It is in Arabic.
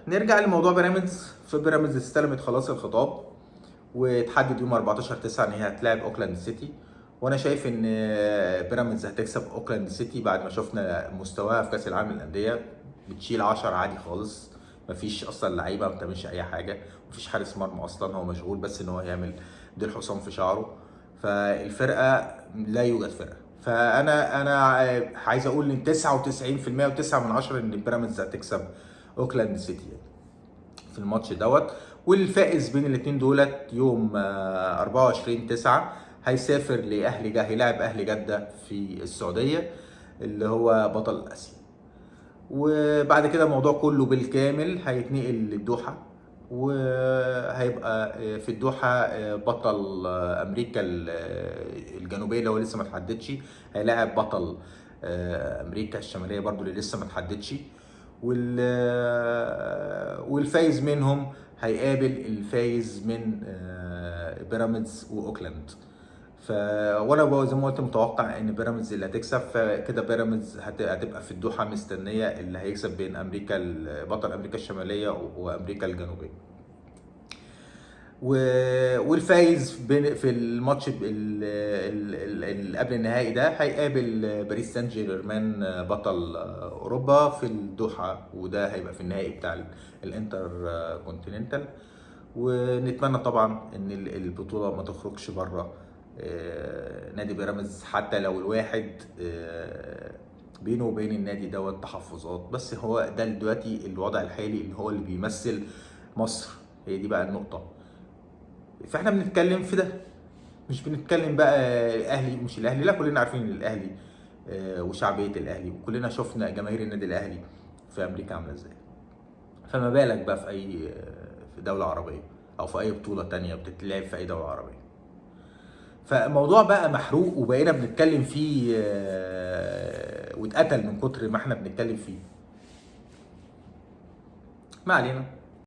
نرجع لموضوع بيراميدز. في بيراميدز استلمت خلاص الخطاب، وتحدد يوم 14/9 ان هي هتلاعب اوكلاند سيتي. وانا شايف ان بيراميدز هتكسب اوكلاند سيتي بعد ما شفنا مستواها في كاس العالم للانديه، بتشيل 10 عادي خالص، مفيش اصلا لعيبه، ما بتعملش اي حاجه، مفيش حارس مرمى اصلا، هو مشغول بس ان هو يعمل ديل حصان في شعره. فالفرقه لا يوجد فرقه. فانا عايز اقول ان 99% و9 من 10 ان بيراميدز هتكسب اوكلاند سيتي في الماتش دوت. والفائز بين الاثنين دولت يوم 24/9 هيسافر لاهلي جده، هيلاعب اهلي جده في السعوديه اللي هو بطل اسيا. وبعد كده الموضوع كله بالكامل هيتنقل للدوحه، وهيبقى في الدوحه بطل امريكا الجنوبيه اللي هو لسه ما اتحددش هيلاعب بطل امريكا الشماليه برضو اللي لسه ما اتحددش. والفايز منهم هيقابل الفايز من بيراميدز واوكلاند. وانا زي ما قلت متوقع ان بيراميدز اللي هتكسب، فكده بيراميدز هتبقى في الدوحه مستنيه اللي هيكسب بين امريكا بطل امريكا الشماليه وامريكا الجنوبيه. والفايز في الماتش اللي قبل النهائي ده هيقابل باريس سان جيرمان بطل اوروبا في الدوحه، وده هيبقى في النهائي بتاع الانتر كونتيننتال. ونتمنى طبعا ان البطوله ما تخرجش بره نادي بيراميدز، حتى لو الواحد بينه وبين النادي دوت تحفظات، بس هو ده دلوقتي الوضع الحالي اللي هو اللي بيمثل مصر، هي دي بقى النقطه. فاحنا بنتكلم في ده، مش بنتكلم بقى الاهلي مش الاهلي، لا كلنا عارفين ان الاهلي وشعبيه الاهلي، وكلنا شفنا جماهير النادي الاهلي في امريكا عامله ازاي. فما بالك بقى في اي في دوله عربيه او في اي بطوله تانية بتتلعب في اي دوله عربيه. فالموضوع بقى محروق وبقينا بنتكلم فيه واتقتل من كتر ما احنا بنتكلم فيه. ما علينا.